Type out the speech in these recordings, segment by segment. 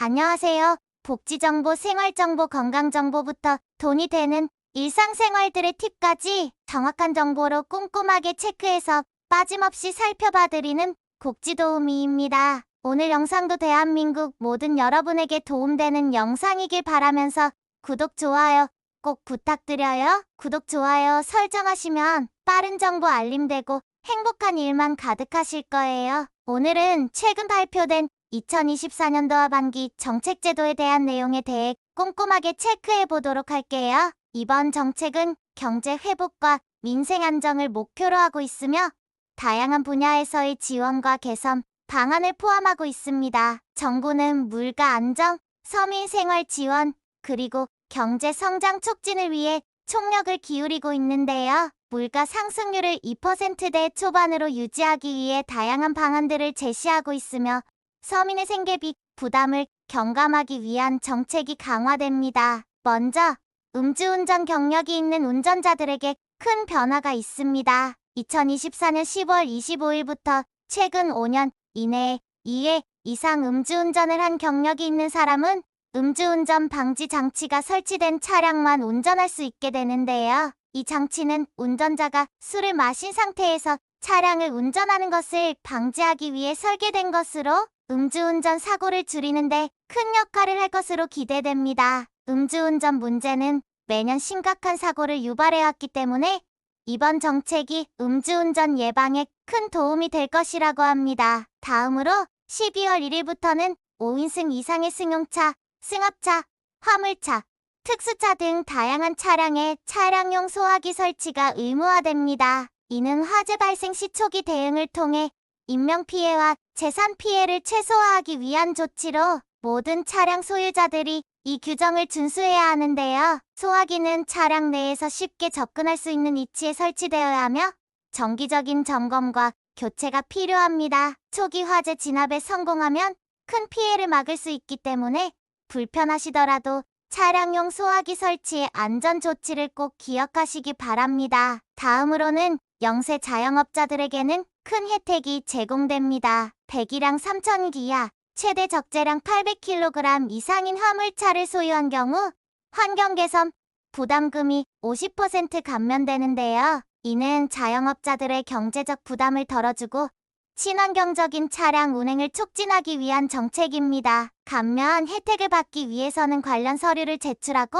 안녕하세요. 복지정보, 생활정보, 건강정보부터 돈이 되는 일상생활들의 팁까지 정확한 정보로 꼼꼼하게 체크해서 빠짐없이 살펴봐드리는 복지도우미입니다. 오늘 영상도 대한민국 모든 여러분에게 도움되는 영상이길 바라면서 구독, 좋아요 꼭 부탁드려요. 구독, 좋아요 설정하시면 빠른 정보 알림되고 행복한 일만 가득하실 거예요. 오늘은 최근 발표된 2024년도 하반기 정책제도에 대한 내용에 대해 꼼꼼하게 체크해 보도록 할게요. 이번 정책은 경제 회복과 민생 안정을 목표로 하고 있으며 다양한 분야에서의 지원과 개선 방안을 포함하고 있습니다. 정부는 물가 안정, 서민 생활 지원, 그리고 경제 성장 촉진을 위해 총력을 기울이고 있는데요. 물가 상승률을 2%대 초반으로 유지하기 위해 다양한 방안들을 제시하고 있으며 서민의 생계비 부담을 경감하기 위한 정책이 강화됩니다. 먼저 음주운전 경력이 있는 운전자들에게 큰 변화가 있습니다. 2024년 10월 25일부터 최근 5년 이내에 2회 이상 음주운전을 한 경력이 있는 사람은 음주운전 방지 장치가 설치된 차량만 운전할 수 있게 되는데요. 이 장치는 운전자가 술을 마신 상태에서 차량을 운전하는 것을 방지하기 위해 설계된 것으로 음주운전 사고를 줄이는데 큰 역할을 할 것으로 기대됩니다. 음주운전 문제는 매년 심각한 사고를 유발해왔기 때문에 이번 정책이 음주운전 예방에 큰 도움이 될 것이라고 합니다. 다음으로 12월 1일부터는 5인승 이상의 승용차, 승합차, 화물차, 특수차 등 다양한 차량에 차량용 소화기 설치가 의무화됩니다. 이는 화재 발생 시 초기 대응을 통해 인명피해와 재산 피해를 최소화하기 위한 조치로 모든 차량 소유자들이 이 규정을 준수해야 하는데요. 소화기는 차량 내에서 쉽게 접근할 수 있는 위치에 설치되어야 하며 정기적인 점검과 교체가 필요합니다. 초기 화재 진압에 성공하면 큰 피해를 막을 수 있기 때문에 불편하시더라도 차량용 소화기 설치의 안전 조치를 꼭 기억하시기 바랍니다. 다음으로는 영세 자영업자들에게는 큰 혜택이 제공됩니다. 배기량 3,000 기하, 최대 적재량 800kg 이상인 화물차를 소유한 경우 환경 개선 부담금이 50% 감면되는데요. 이는 자영업자들의 경제적 부담을 덜어주고 친환경적인 차량 운행을 촉진하기 위한 정책입니다. 반면 혜택을 받기 위해서는 관련 서류를 제출하고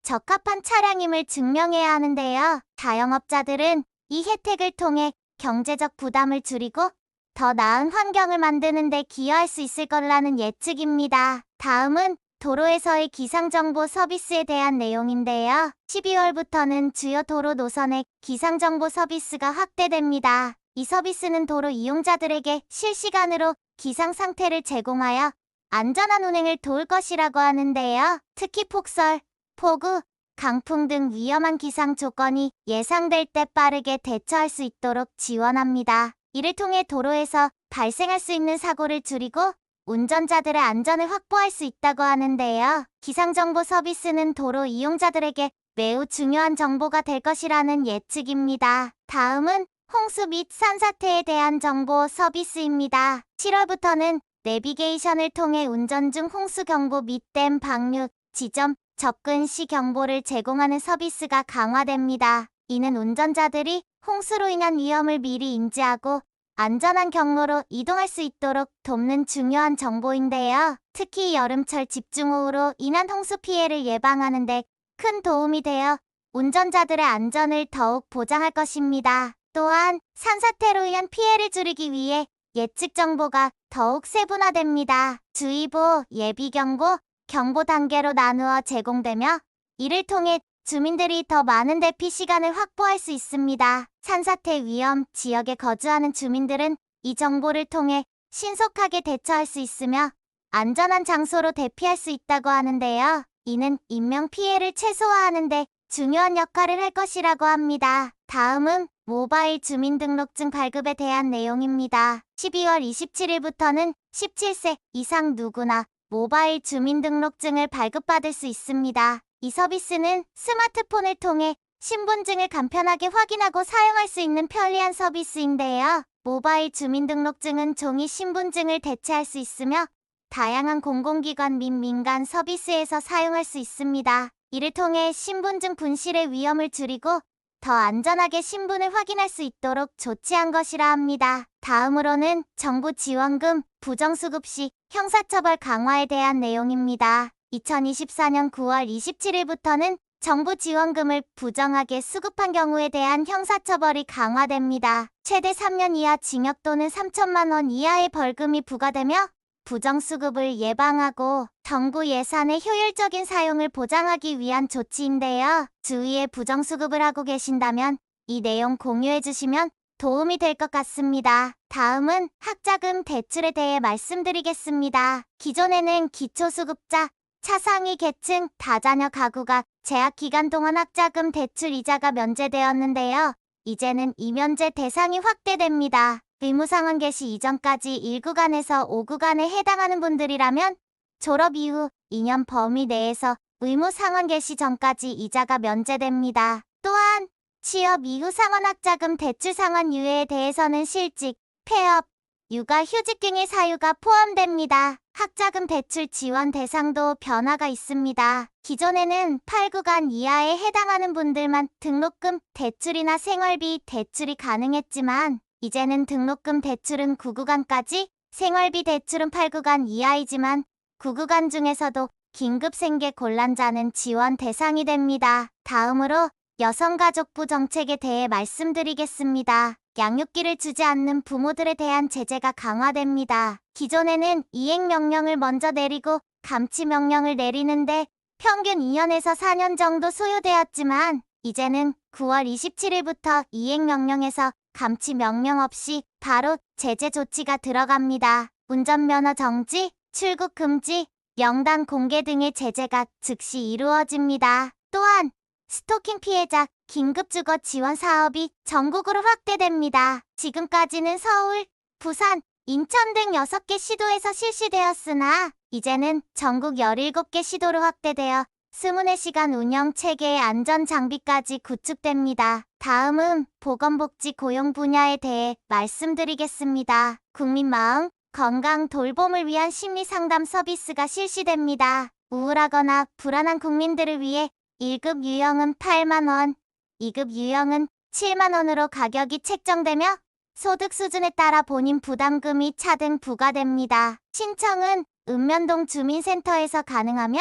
적합한 차량임을 증명해야 하는데요. 자영업자들은 이 혜택을 통해 경제적 부담을 줄이고 더 나은 환경을 만드는 데 기여할 수 있을 거라는 예측입니다. 다음은 도로에서의 기상정보 서비스에 대한 내용인데요. 12월부터는 주요 도로 노선의 기상정보 서비스가 확대됩니다. 이 서비스는 도로 이용자들에게 실시간으로 기상 상태를 제공하여 안전한 운행을 도울 것이라고 하는데요. 특히 폭설, 폭우, 강풍 등 위험한 기상 조건이 예상될 때 빠르게 대처할 수 있도록 지원합니다. 이를 통해 도로에서 발생할 수 있는 사고를 줄이고 운전자들의 안전을 확보할 수 있다고 하는데요. 기상정보 서비스는 도로 이용자들에게 매우 중요한 정보가 될 것이라는 예측입니다. 다음은 홍수 및 산사태에 대한 정보 서비스입니다. 7월부터는 내비게이션을 통해 운전 중 홍수 경보 및 댐 방류, 지점, 접근 시 경보를 제공하는 서비스가 강화됩니다. 이는 운전자들이 홍수로 인한 위험을 미리 인지하고 안전한 경로로 이동할 수 있도록 돕는 중요한 정보인데요. 특히 여름철 집중호우로 인한 홍수 피해를 예방하는 데 큰 도움이 되어 운전자들의 안전을 더욱 보장할 것입니다. 또한 산사태로 인한 피해를 줄이기 위해 예측 정보가 더욱 세분화됩니다. 주의보, 예비경보, 경보 단계로 나누어 제공되며 이를 통해 주민들이 더 많은 대피 시간을 확보할 수 있습니다. 산사태 위험 지역에 거주하는 주민들은 이 정보를 통해 신속하게 대처할 수 있으며 안전한 장소로 대피할 수 있다고 하는데요. 이는 인명피해를 최소화하는 데 중요한 역할을 할 것이라고 합니다. 다음은 모바일 주민등록증 발급에 대한 내용입니다. 12월 27일부터는 17세 이상 누구나 모바일 주민등록증을 발급받을 수 있습니다. 이 서비스는 스마트폰을 통해 신분증을 간편하게 확인하고 사용할 수 있는 편리한 서비스인데요. 모바일 주민등록증은 종이 신분증을 대체할 수 있으며 다양한 공공기관 및 민간 서비스에서 사용할 수 있습니다. 이를 통해 신분증 분실의 위험을 줄이고 더 안전하게 신분을 확인할 수 있도록 조치한 것이라 합니다. 다음으로는 정부 지원금 부정수급 시 형사처벌 강화에 대한 내용입니다. 2024년 9월 27일부터는 정부 지원금을 부정하게 수급한 경우에 대한 형사처벌이 강화됩니다. 최대 3년 이하 징역 또는 3천만 원 이하의 벌금이 부과되며 부정수급을 예방하고 정부 예산의 효율적인 사용을 보장하기 위한 조치인데요. 주위에 부정수급을 하고 계신다면 이 내용 공유해 주시면 도움이 될 것 같습니다. 다음은 학자금 대출에 대해 말씀드리겠습니다. 기존에는 기초수급자, 차상위 계층, 다자녀 가구가 재학 기간 동안 학자금 대출 이자가 면제되었는데요. 이제는 이 면제 대상이 확대됩니다. 의무상환 개시 이전까지 1구간에서 5구간에 해당하는 분들이라면 졸업 이후 2년 범위 내에서 의무상환 개시 전까지 이자가 면제됩니다. 또한 취업 이후 상환학자금 대출 상환 유예에 대해서는 실직, 폐업, 육아, 휴직 등의 사유가 포함됩니다. 학자금 대출 지원 대상도 변화가 있습니다. 기존에는 8구간 이하에 해당하는 분들만 등록금 대출이나 생활비 대출이 가능했지만 이제는 등록금 대출은 9구간까지, 생활비 대출은 8구간 이하이지만 9구간 중에서도 긴급생계 곤란자는 지원 대상이 됩니다. 다음으로 여성가족부 정책에 대해 말씀드리겠습니다. 양육비를 주지 않는 부모들에 대한 제재가 강화됩니다. 기존에는 이행명령을 먼저 내리고 감치명령을 내리는데 평균 2년에서 4년 정도 소요되었지만 이제는 9월 27일부터 이행명령에서 감치명령 없이 바로 제재 조치가 들어갑니다. 운전면허 정지, 출국 금지, 명단 공개 등의 제재가 즉시 이루어집니다. 또한 스토킹 피해자 긴급주거 지원 사업이 전국으로 확대됩니다. 지금까지는 서울, 부산, 인천 등 6개 시도에서 실시되었으나 이제는 전국 17개 시도로 확대되어 24시간 운영 체계의 안전 장비까지 구축됩니다. 다음은 보건복지 고용 분야에 대해 말씀드리겠습니다. 국민마음, 건강 돌봄을 위한 심리상담 서비스가 실시됩니다. 우울하거나 불안한 국민들을 위해 1급 유형은 8만 원, 2급 유형은 7만 원으로 가격이 책정되며 소득 수준에 따라 본인 부담금이 차등 부과됩니다. 신청은 읍면동 주민센터에서 가능하며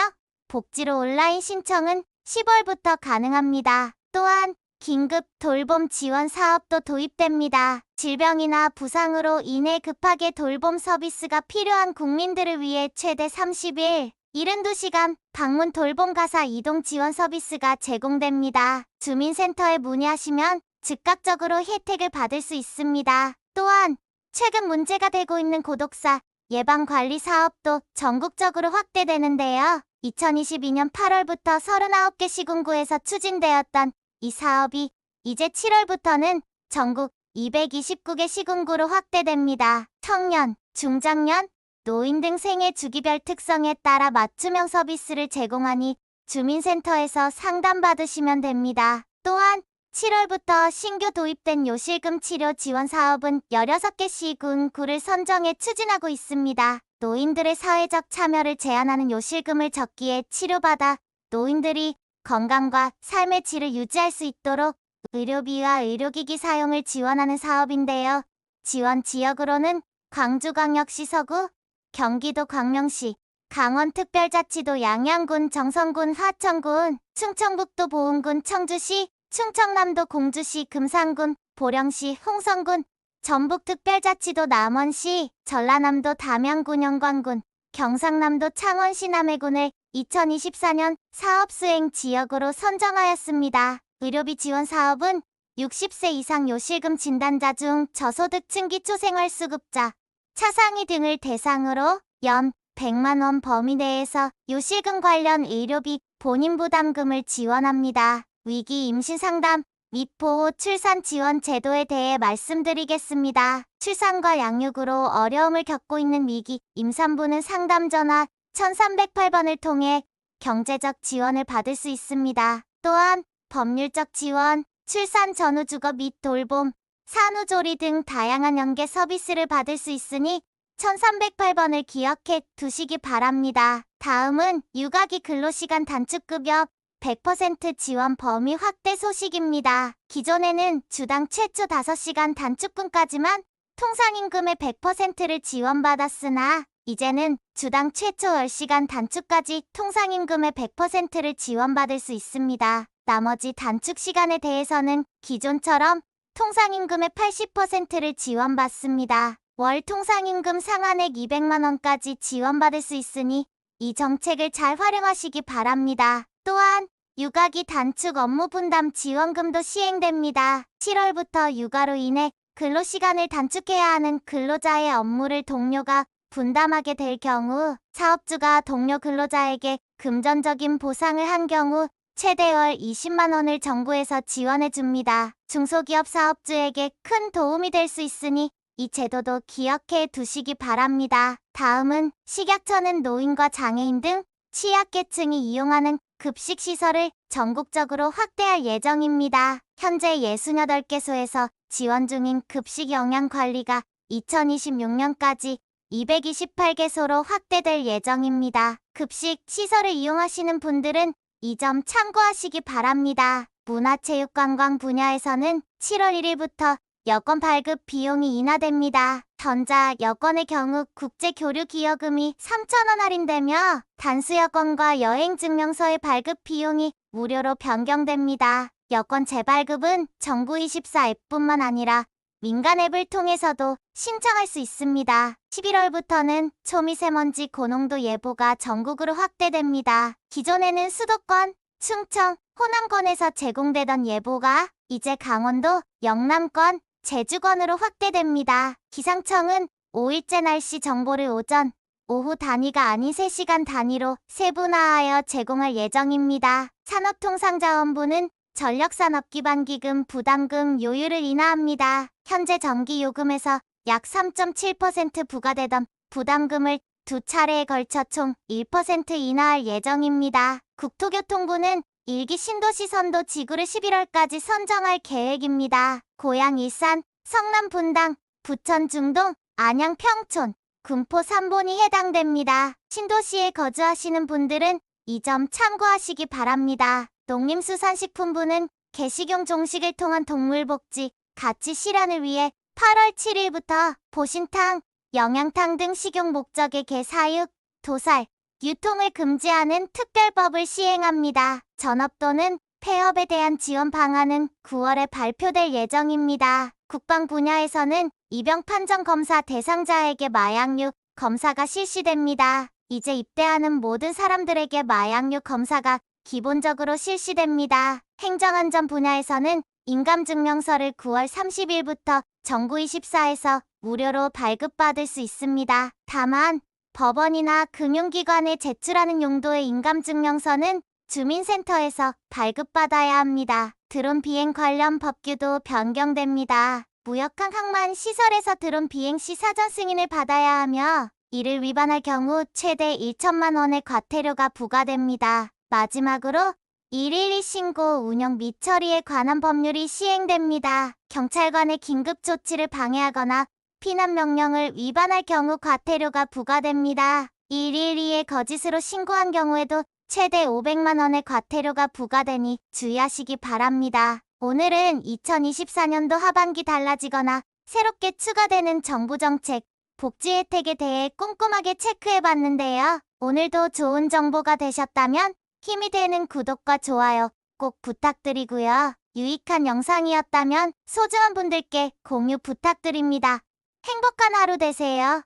복지로 온라인 신청은 10월부터 가능합니다. 또한 긴급 돌봄 지원 사업도 도입됩니다. 질병이나 부상으로 인해 급하게 돌봄 서비스가 필요한 국민들을 위해 최대 30일, 72시간 방문 돌봄 가사 이동 지원 서비스가 제공됩니다. 주민센터에 문의하시면 즉각적으로 혜택을 받을 수 있습니다. 또한 최근 문제가 되고 있는 고독사 예방관리 사업도 전국적으로 확대되는데요. 2022년 8월부터 39개 시군구에서 추진되었던 이 사업이 이제 7월부터는 전국 229개 시군구로 확대됩니다. 청년, 중장년, 노인 등 생애 주기별 특성에 따라 맞춤형 서비스를 제공하니 주민센터에서 상담받으시면 됩니다. 또한 7월부터 신규 도입된 요실금 치료 지원 사업은 16개 시군구를 선정해 추진하고 있습니다. 노인들의 사회적 참여를 제한하는 요실금을 적기에 치료받아 노인들이 건강과 삶의 질을 유지할 수 있도록 의료비와 의료기기 사용을 지원하는 사업인데요. 지원 지역으로는 광주광역시 서구, 경기도 광명시, 강원특별자치도 양양군, 정선군, 화천군, 충청북도 보은군, 청주시, 충청남도 공주시, 금산군, 보령시, 홍성군, 전북특별자치도 남원시, 전라남도 담양군, 영광군, 경상남도 창원시, 남해군을 2024년 사업수행 지역으로 선정하였습니다. 의료비 지원 사업은 60세 이상 요실금 진단자 중 저소득층 기초생활수급자, 차상위 등을 대상으로 연 100만 원 범위 내에서 요실금 관련 의료비 본인 부담금을 지원합니다. 위기 임신 상담 및 보호 출산 지원 제도에 대해 말씀드리겠습니다. 출산과 양육으로 어려움을 겪고 있는 위기 임산부는 상담 전화 1308번을 통해 경제적 지원을 받을 수 있습니다. 또한 법률적 지원, 출산 전후 주거 및 돌봄, 산후조리 등 다양한 연계 서비스를 받을 수 있으니 1308번을 기억해 두시기 바랍니다. 다음은 육아기 근로시간 단축급여 100% 지원 범위 확대 소식입니다. 기존에는 주당 최초 5시간 단축분까지만 통상임금의 100%를 지원받았으나 이제는 주당 최초 10시간 단축까지 통상임금의 100%를 지원받을 수 있습니다. 나머지 단축 시간에 대해서는 기존처럼 통상임금의 80%를 지원받습니다. 월 통상임금 상한액 200만 원까지 지원받을 수 있으니 이 정책을 잘 활용하시기 바랍니다. 또한 육아기 단축 업무 분담 지원금도 시행됩니다. 7월부터 육아로 인해 근로시간을 단축해야 하는 근로자의 업무를 동료가 분담하게 될 경우 사업주가 동료 근로자에게 금전적인 보상을 한 경우 최대 월 20만 원을 정부에서 지원해 줍니다. 중소기업 사업주에게 큰 도움이 될 수 있으니 이 제도도 기억해 두시기 바랍니다. 다음은 식약처는 노인과 장애인 등 취약계층이 이용하는 급식시설을 전국적으로 확대할 예정입니다. 현재 68개소에서 지원 중인 급식 영양관리가 2026년까지 228개소로 확대될 예정입니다. 급식 시설을 이용하시는 분들은 이 점 참고하시기 바랍니다. 문화체육관광 분야에서는 7월 1일부터 여권 발급 비용이 인하됩니다. 전자 여권의 경우 국제교류기여금이 3,000원 할인되며 단수 여권과 여행증명서의 발급 비용이 무료로 변경됩니다. 여권 재발급은 정부24 앱뿐만 아니라 민간 앱을 통해서도 신청할 수 있습니다. 11월부터는 초미세먼지 고농도 예보가 전국으로 확대됩니다. 기존에는 수도권, 충청, 호남권에서 제공되던 예보가 이제 강원도, 영남권, 제주권으로 확대됩니다. 기상청은 5일째 날씨 정보를 오전, 오후 단위가 아닌 3시간 단위로 세분화하여 제공할 예정입니다. 산업통상자원부는 전력산업기반기금 부담금 요율을 인하합니다. 현재 전기요금에서 약 3.7% 부과되던 부담금을 두 차례에 걸쳐 총 1% 인하할 예정입니다. 국토교통부는 일기 신도시 선도 지구를 11월까지 선정할 계획입니다. 고양 일산, 성남 분당, 부천 중동, 안양 평촌, 군포 3본이 해당됩니다. 신도시에 거주하시는 분들은 이 점 참고하시기 바랍니다. 농림수산식품부는 개식용 종식을 통한 동물복지, 가치 실현을 위해 8월 7일부터 보신탕, 영양탕 등 식용 목적의 개 사육, 도살, 유통을 금지하는 특별법을 시행합니다. 전업도는 폐업에 대한 지원 방안은 9월에 발표될 예정입니다. 국방 분야에서는 입영 판정 검사 대상자에게 마약류 검사가 실시됩니다. 이제 입대하는 모든 사람들에게 마약류 검사가 기본적으로 실시됩니다. 행정안전 분야에서는 인감증명서를 9월 30일부터 정부24에서 무료로 발급받을 수 있습니다. 다만 법원이나 금융기관에 제출하는 용도의 인감증명서는 주민센터에서 발급받아야 합니다. 드론 비행 관련 법규도 변경됩니다. 무역항 항만 시설에서 드론 비행 시 사전 승인을 받아야 하며 이를 위반할 경우 최대 1천만 원의 과태료가 부과됩니다. 마지막으로 112 신고 운영 및 처리에 관한 법률이 시행됩니다. 경찰관의 긴급 조치를 방해하거나 피난 명령을 위반할 경우 과태료가 부과됩니다. 112에 거짓으로 신고한 경우에도 최대 500만 원의 과태료가 부과되니 주의하시기 바랍니다. 오늘은 2024년도 하반기 달라지거나 새롭게 추가되는 정부 정책, 복지 혜택에 대해 꼼꼼하게 체크해봤는데요. 오늘도 좋은 정보가 되셨다면 힘이 되는 구독과 좋아요 꼭 부탁드리고요. 유익한 영상이었다면 소중한 분들께 공유 부탁드립니다. 행복한 하루 되세요.